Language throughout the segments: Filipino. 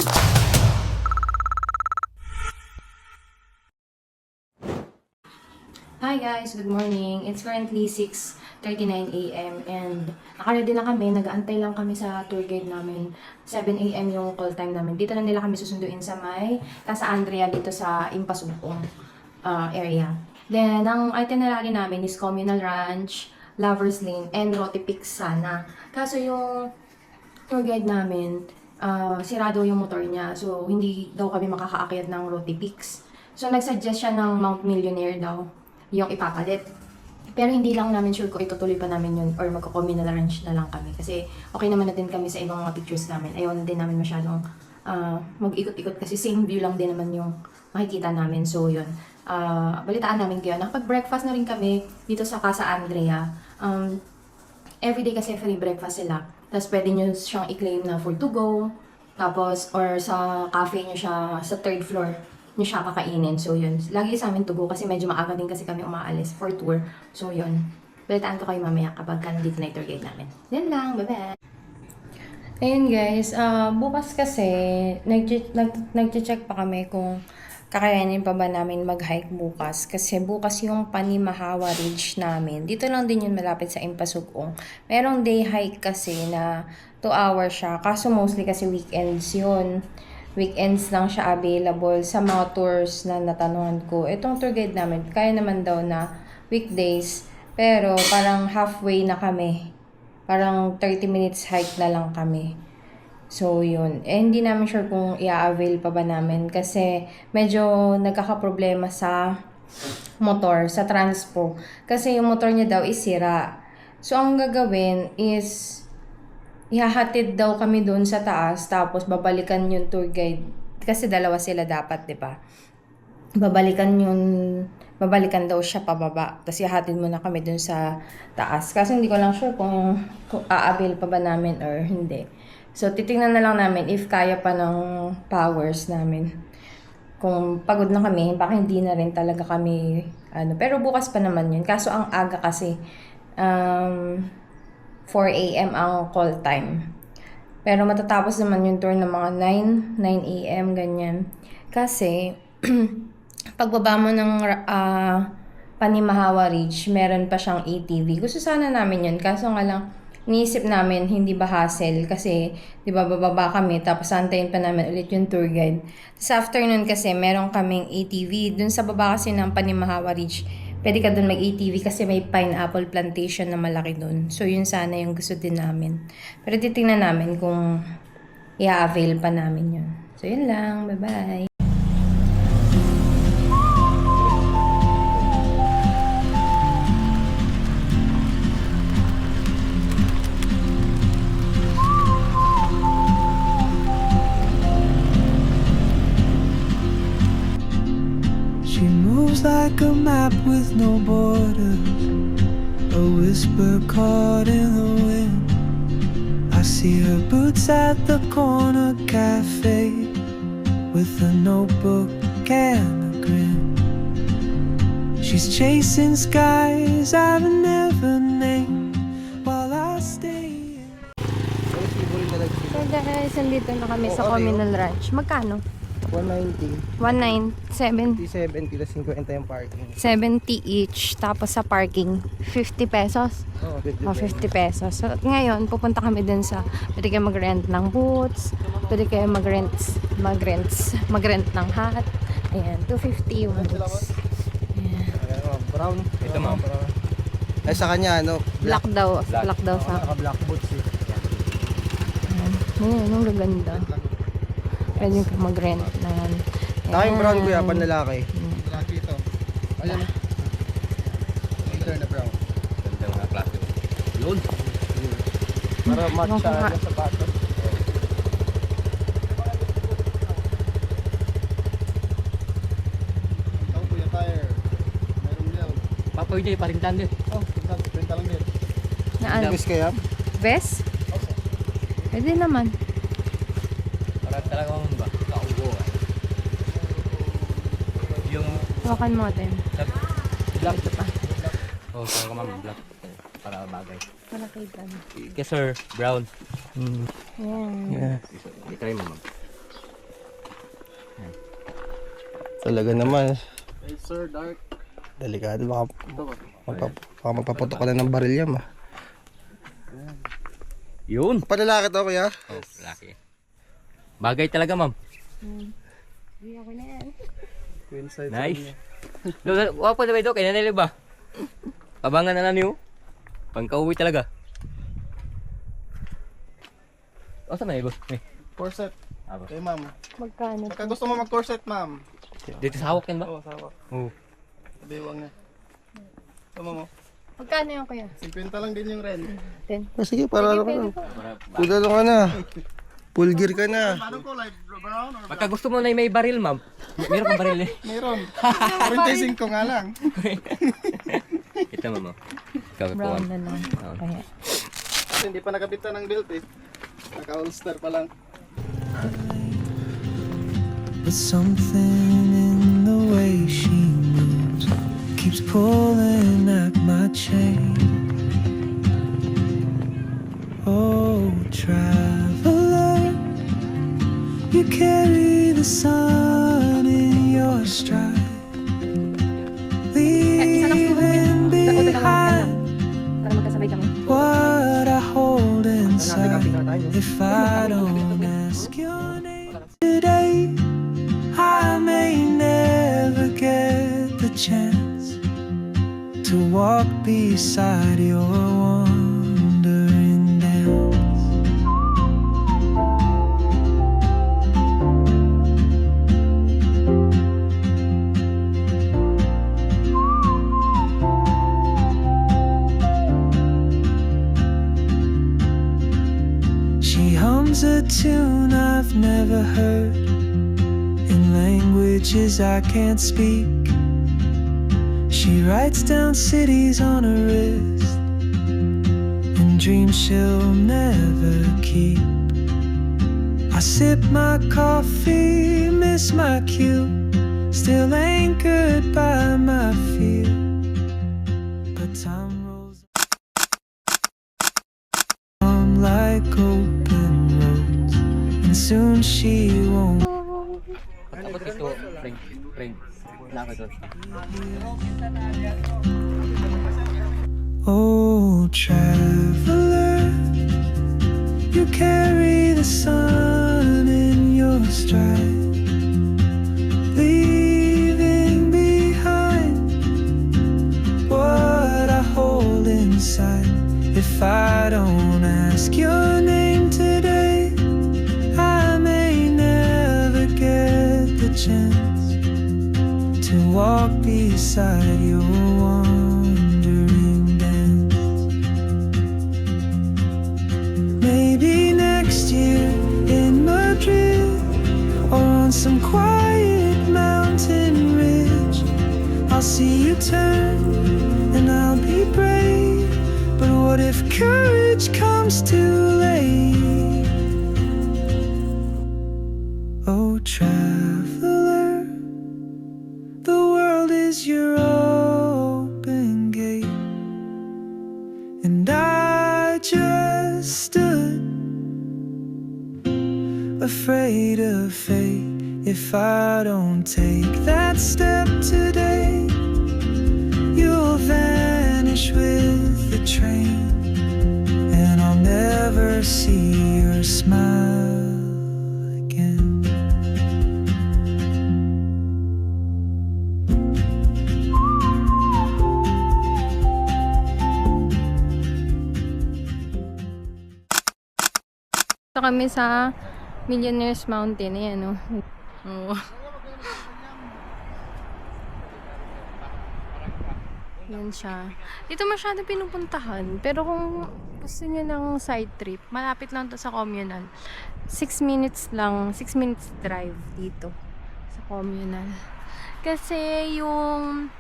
Hi guys, good morning. It's currently 6:39 AM and naka-ready na kami. Nag-aantay lang kami sa tour guide namin. 7 AM yung call time namin. Dito na nila kami susunduin sa may Casa Andrea dito sa Impasumpong area. Then, ang itinerary namin is Communal Ranch, Lover's Lane, and Rotipix sana. Kaso yung tour guide namin, sirado yung motor niya. So, hindi daw kami makakaakyat ng Rotipix. So, nagsuggest siya ng Mount Millionaire daw yung ipapalit. Pero hindi lang namin sure kung itutuloy pa namin yun or magko-communal ranch na lang kami. Kasi okay naman na din kami sa ibang mga pictures namin. Ayaw na din namin masyadong mag-ikot-ikot kasi same view lang din naman yung makikita namin. So yun, balitaan namin kayo. Nakapag-breakfast na rin kami dito sa Casa Andrea. Everyday kasi free breakfast sila. Tapos pwede nyo siyang i-claim na for to go. Tapos, or sa cafe nyo siya sa third floor nyo siya kakainin. So, yun. Lagi sa amin to go kasi medyo maaga din kasi kami umaalis for tour. So, yun. Balitaan ko kayo mamaya kapag nandito na yung tour guide namin. Yan lang. Bye-bye! Ayun guys, bukas kasi nag-check pa kami kung kakayanin pa ba namin mag-hike bukas. Kasi bukas yung Panimahawa Ridge namin. Dito lang din yun malapit sa Impasugong. Merong day hike kasi na 2 hours siya. Kaso mostly kasi weekends yun. Weekends lang siya available sa mga tours na natanungan ko. Itong tour guide namin, kaya naman daw na weekdays. Pero parang halfway na kami. Parang 30 minutes hike na lang kami. So, yun. Hindi namin sure kung i-avail pa ba namin. Kasi medyo nagkakaproblema sa motor, sa transpo. Kasi yung motor niya daw is sira. So, ang gagawin is ihahatid daw kami doon sa taas, tapos babalikan yung tour guide. Kasi dalawa sila dapat, di ba? Babalikan daw siya pababa. Tapos ihahatid muna kami doon sa taas. Kasi hindi ko lang sure kung a-avail pa ba namin or hindi. So, titingnan na lang namin if kaya pa ng powers namin. Kung pagod na kami, baka hindi na rin talaga kami, pero bukas pa naman yun. Kaso ang aga kasi, 4 AM ang call time. Pero matatapos naman yung tour ng mga 9 AM, ganyan. Kasi, pagbaba mo ng Panimahawa Ridge, meron pa siyang ATV. Gusto sana namin yun, kaso nga lang, iniisip namin, hindi ba hassle? Kasi, di ba, bababa kami, tapos antayin pa namin ulit yung tour guide. Sa afternoon kasi, meron kaming ATV. Dun sa baba kasi ng Panimahawa Ridge, pwede ka dun mag-ATV kasi may pineapple plantation na malaki dun. So, yun sana yung gusto din namin. Pero titingnan namin kung i-avail pa namin yun. So, yun lang. Bye-bye! She moves like a map with no borders, a whisper caught in the wind. I see her boots at the corner cafe with a notebook and a grin. She's chasing skies I've never named while I stay. So guys, nandito na kami sa Communal Ranch. Magkano? 190. 197. 70 plus 50 yung parking. 70 each. Tapos sa parking, 50 pesos. Oo, 50 O, 50 pesos. So, ngayon, pupunta kami dun sa, pwede kayo mag-rent ng boots, pwede kayo mag-rent ng hat. Ayan, 250 yung boots. Ayan. Brown. Ito, ma'am. Ay, sa kanya, Black daw sa Naka-black boots eh. ayan. Ayan, ang gaganda. Pwede kayo mag-rent na yan. Saka yung brown kuya, panlalaki. Lagi ito. Ayan. Ito na brown. Ganda mga klase. Yun. Para match siya sa sapatos. Ito po yung tire. Meron nil. Papoy day, paring tanda. Oh, pinta lang din. Naan? Bus kaya? Vest? Pwede naman. Para talagang ba? Kaugo. Yung Hawakan mo din. black. Ito pa. Oh, parang ma'am, black. Para bagay. Para kay Dan. Yes sir, brown. Ayan. Yeah. Try mo ma'am. Talaga naman. Hey, sir, dark. Delikado. Baka, Ito ba? baka magpaputok ka na ng baril yan, Yun. Panlalaki to, kuya? Oh, laki. Bagay talaga, ma'am. Twin size. Nice. Wapa na ba ito? Kaya nila ba? Abangan na lang niyo. Pangkauwi talaga. O, saan na iba? Corset. Aba. Okay, ma'am. Magkano? Baka gusto mo mag-corset, ma'am. Dito sa hawak yan ba? Oo, sawa. Oo. Biwang na. Tama mo. Magkano yung kuya? 50 lang din yung rent. 10. Sige, para ano. Pudalo ka na. Full gear ka na. Anong kulay? Brown or Pagka gusto mo na may baril, ma'am. Meron kang baril eh. meron? 45 nga lang. Ito, ma'am. Oh. Ikaw, Brown ikaw. na lang. Kaya. Kasi hindi pa nakabitan ng belt eh. Naka-holster pa lang. But something in the way she moves keeps pulling at my chain. Oh, traveler, you carry the sun in your stride, leaving behind Para magkasabay kami. what I hold inside. If I don't ask your name today, I may never get the chance to walk beside your wandering dance. She hums a tune I've never heard in languages I can't speak. She writes down cities on her wrist and dreams she'll never keep. I sip my coffee, miss my cue, still anchored by my fear. But time rolls on like open roads, and soon she won't. Tapos ito, Frank. Laki to. Oh, traveler, you carry the sun in your stride, leaving behind what I hold inside. If I don't ask your name today, I may never get the chance to walk beside your wandering dance. Maybe next year in Madrid, or on some quiet mountain ridge, I'll see you turn and I'll be brave. But what if courage comes too late? Oh, traveler, the world is your open gate, and I just stood afraid of fate. If I don't take that step today, you'll vanish with the train, and I'll never see your smile again. Ito kami sa Millionaire's Mountain. Ayan, oh. Oo. Yan siya. Dito masyado pinupuntahan. Pero kung gusto niyo ng side trip, malapit lang to sa Communal. 6 minutes lang. 6 minutes drive dito sa Communal. Kasi yung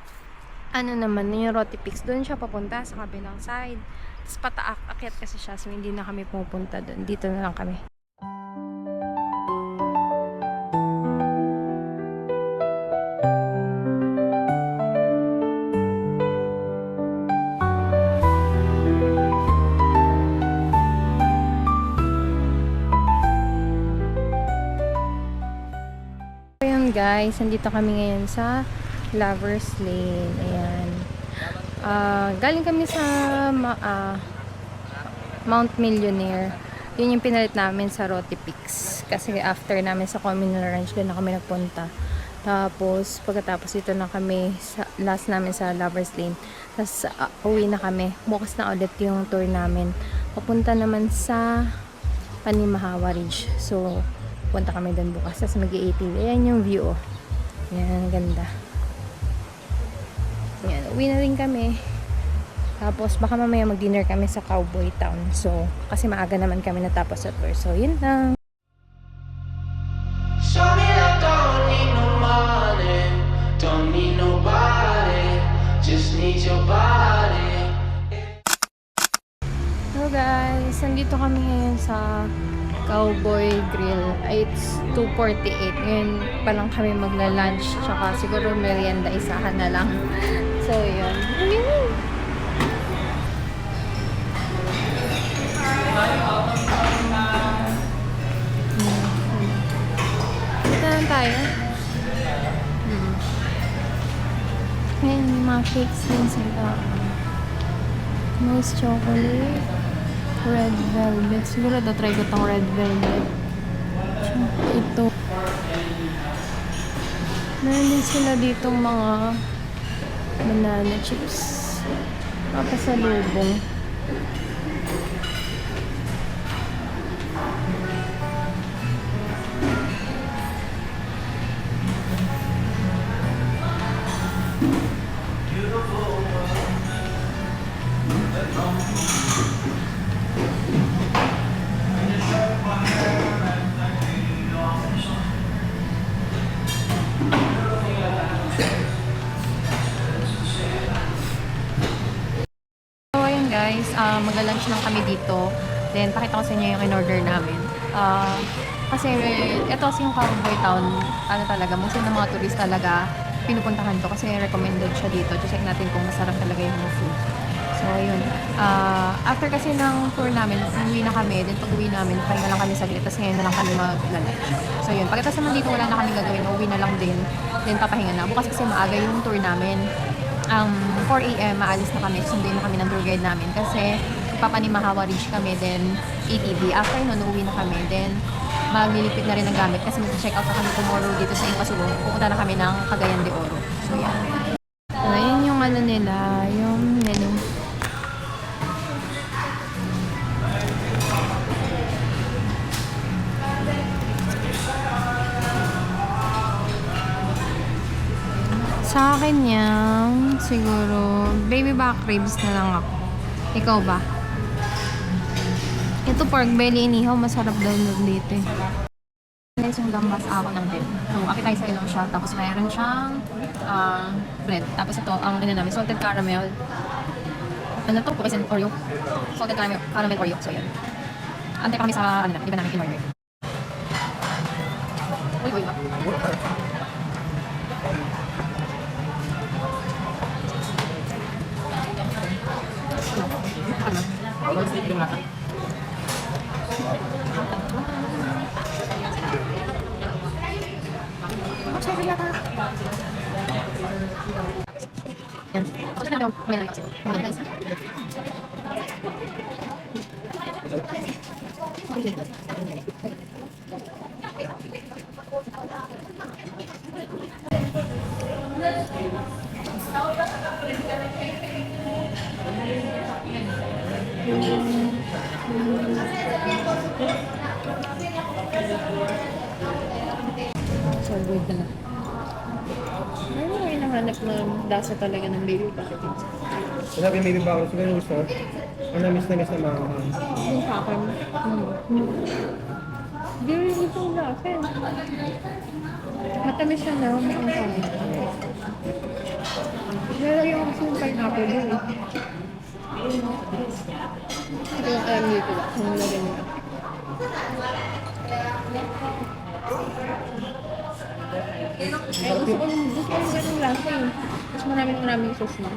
ano naman, yung Rotipix, doon siya papunta sa kabilang side. Tapos pataak-akyat kasi siya. So hindi na kami pupunta doon. Dito na lang kami. guys, nandito kami ngayon sa Lovers Lane. Ayan. Galing kami sa Mount Millionaire. Yun yung pinalit namin sa Rotipix. Kasi after namin sa Communal Ranch, doon na kami nagpunta. Tapos, pagkatapos dito na kami, last namin sa Lovers Lane. Tapos, uwi na kami. Bukas na ulit yung tour namin. Papunta naman sa Panimahawa Ridge. So, punta kami doon bukas. Tapos, mag-ATV. Ayan yung view. Ayan, ganda. Ayan, uwi na rin kami. Tapos, baka mamaya mag-dinner kami sa Cowboy Town. So, kasi maaga naman kami natapos sa tour. So, yun lang. Show me that don't need no money, don't need nobody, just need your body. Hello guys, nandito kami ngayon sa Cowboy Grill. It's 2:48. Ngayon pa lang kami magla-lunch. Tsaka siguro merienda isahan na lang. So, yun. Dito lang tayo. Ayan, may mga cakes din sila. Mousse chocolate. Red velvet. Siguro try ko tong red velvet. Ito. Meron din sila dito mga banana chips. Papasalubong. So, ayun guys, mag-lunch lang kami dito. Then, pakita ko sa inyo yung in-order namin. Kasi, ito kasi yung Cowboy Town, ano talaga, most ng mga tourist talaga pinupuntahan to kasi recommended siya dito. Check natin kung masarap talaga yung food. So, ayun. After kasi ng tour namin, uwi na kami. Then, pag uwi namin, pahinga lang kami saglit. Tapos ngayon na lang kami mag-lunch. So, yun. Pagkatapos naman dito, wala na kami gagawin. Uwi na lang din. Then, papahinga na. Bukas kasi maaga yung tour namin. 4 a.m. maalis na kami. Sunduin na kami ng tour guide namin. Kasi, Panimahawa Ridge kami. Then, ATV. After nun, uwi na kami. Then, maglilipid na rin ng gamit. Kasi mag-check out na kami tomorrow dito sa Ipasulong. Pupunta na kami ng Cagayan de Oro. So, yan. So, yun yung ano nila. Yung menu. Sa akin yan, siguro, baby back ribs na lang ako. Ikaw ba? Ito pork belly inihaw, masarap daw dito eh. Guys, yung gambas ako ng din. So, appetizer lang siya. Tapos mayroon siyang bread. Tapos ito, ang namin, salted caramel. Ano to? Cookies and Oreo. Salted caramel Oreo. So, yan. Antay pa kami sa, iba namin in-order. Uy, ba? So, good na lang. Ano yung hinahanap na lasa talaga ng baby back ribs? Sabi maybe ba ako siguro gusto? Ang na-miss na mga Yung sa akin. Hindi rin ito yung lasa. Matamis siya na. Ang kami. Nilagyan ko kasi yung pineapple yun eh. Ito yung alam dito. Ang nilagyan nila. Gusto ko yung ganung lasa eh. Mas maraming sauce na.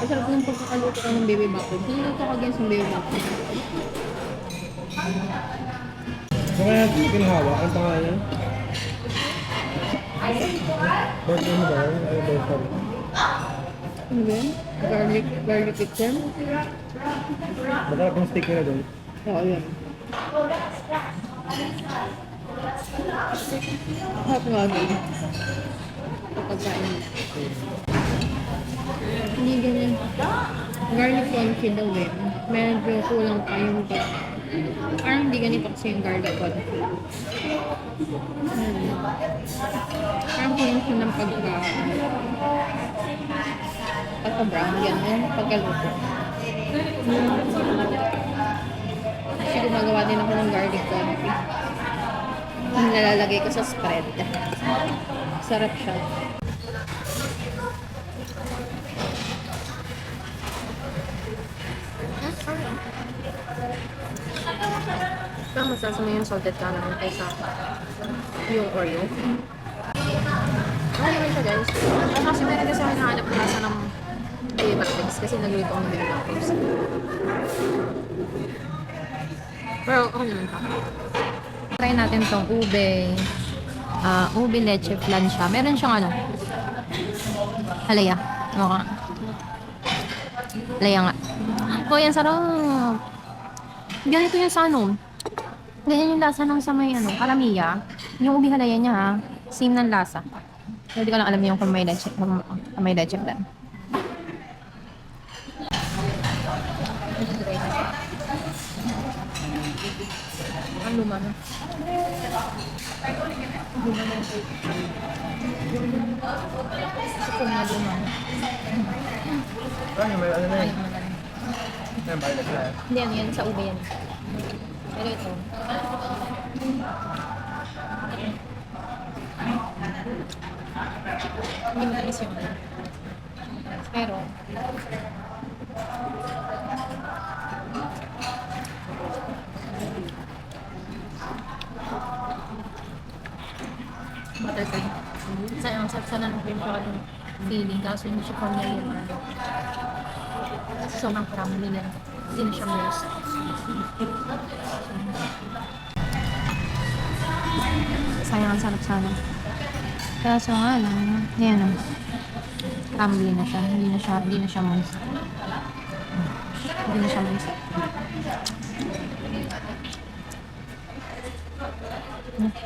Masarap yung pagkakaluto ko ng baby back ribs. Hindi ko kagyan sa baby back ribs. So kaya ginhawa, ang pangalan niya? Birthday mo ba? Ay, birthday. Ano ba yun? Garlic chicken? Masarap yung sticker na doon. Oo, yun. Hot nga din. Pagkain nila. Hindi ganyan. Garlic confit daw eh. Medyo kulang pa yung parang hindi ganito kasi yung garlic confit. Parang kulang siya ng pagka-brown yan. Pagkaluto. Kasi gumagawa din ako ng garlic confit. Nilalagay ko sa spread. Sarap siya. Pero mas lasa mo yung salted caramel kaysa yung Oreo. Okay naman siya guys. Kasi meron kasi ako nahanap na lasa ng Matrix kasi nagluto ako ng Matrix. Pero okay naman pa. Try natin tong ube leche flan siya. Meron siyang ano, halaya. Okay. Halaya nga. Oh, yan sarap. Ganito yung sa ano. Ganyan yung lasa ng sa may ano, karamiya. Yung ube halaya niya ha. Same ng lasa. Pero di ko lang alam yung kung may leche flan. Ang luma na. Luma na. Ito na luma na. Ano, may ano na Ay, yun? naman. Ano, may na. Hindi, ano yan. Sa ube yan. Pero ito. Hindi matalis yung ano. Pero, buttercream. Ang sarap sana ng cream siya ng feeling. Kaso hindi siya pang yun. Sobrang parang nila. Hindi na siya moist. Sayang ang sarap sana. Kaso nga lang. Ayan o. Crumbly na siya. Hindi na siya moist. Hindi na siya moist.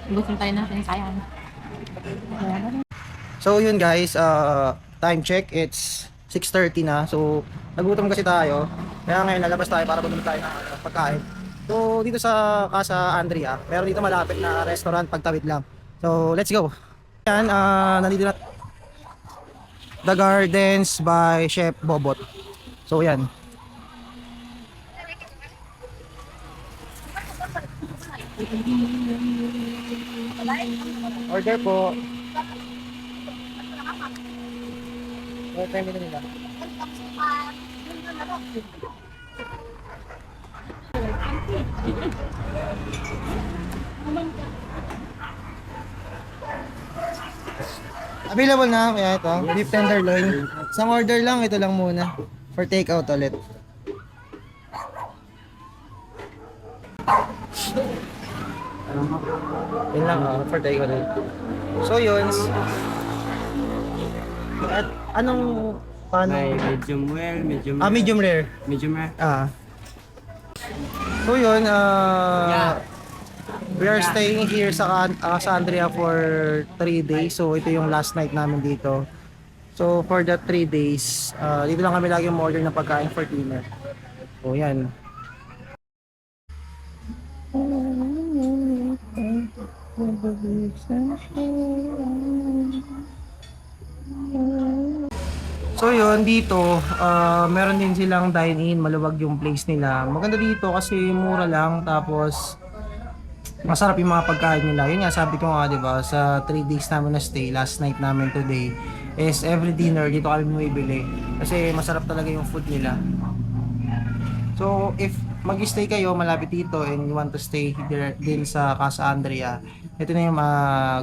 Gusto tayo natin. Sayang. So yun guys, time check, it's 6:30 na. So nagutom kasi tayo. Kaya ngayon lalabas tayo para bumili tayo ng pagkain. So dito sa Casa Andrea, meron dito malapit na restaurant, pagtawid lang. So let's go. Yan, nandito na The Gardens by Chef Bobot. So yan. Order po. What time nila? Available na kaya ito, beef tenderloin. Isang order lang, ito lang muna. For take out ulit. Yun lang, for take out ulit. So yun. At anong paano? May medium well, medium Medium rare. medium rare. So yun, we are staying here sa Andrea for 3 days. So ito yung last night namin dito. So for the 3 days, dito lang kami lagi order ng pagkain for dinner. So yan. So yun, dito, meron din silang dine-in, maluwag yung place nila. Maganda dito kasi mura lang, tapos masarap yung mga pagkain nila. Yun nga, sabi ko nga, diba, sa 3 days namin na stay, last night namin today, is every dinner, dito kami bumibili. Kasi masarap talaga yung food nila. So, if mag-stay kayo malapit dito and you want to stay din sa Casa Andrea, ito na yung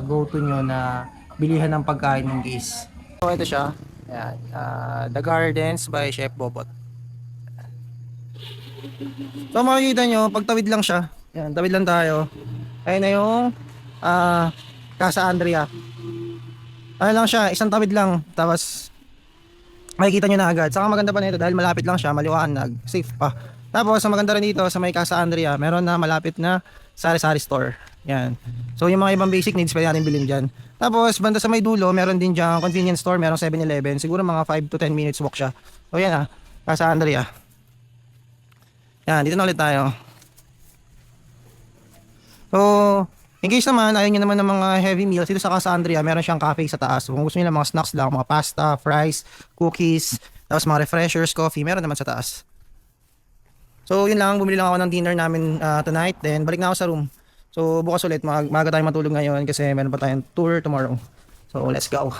go-to nyo na bilihan ng pagkain ng guys. So, ito siya. Ayan, The Gardens by Chef Bobot. So makikita nyo, pagtawid lang siya. Ayan, tawid lang tayo. Ayun na yung Casa Andrea. Ano lang siya, isang tawid lang. Tapos, makikita nyo na agad. Saka maganda pa nito dahil malapit lang siya, maliwanag, safe pa. Tapos, ang maganda rin dito sa may Casa Andrea, meron na malapit na sari-sari store. Yan. So, yung mga ibang basic needs, pwede natin bilhin dyan. Tapos, banda sa may dulo, meron din dyan convenience store, meron 7-Eleven. Siguro mga 5 to 10 minutes walk siya. So, yan Casa Andrea. Yan, dito na ulit tayo. So, in case naman, ayaw nyo naman ng mga heavy meals, dito sa Casa Andrea, meron siyang cafe sa taas. So, kung gusto nyo lang mga snacks lang, mga pasta, fries, cookies, tapos mga refreshers, coffee, meron naman sa taas. So, yun lang, bumili lang ako ng dinner namin tonight, then balik na ako sa room. So, bukas ulit, maaga tayo matulog ngayon kasi meron pa tayong tour tomorrow. So, let's go.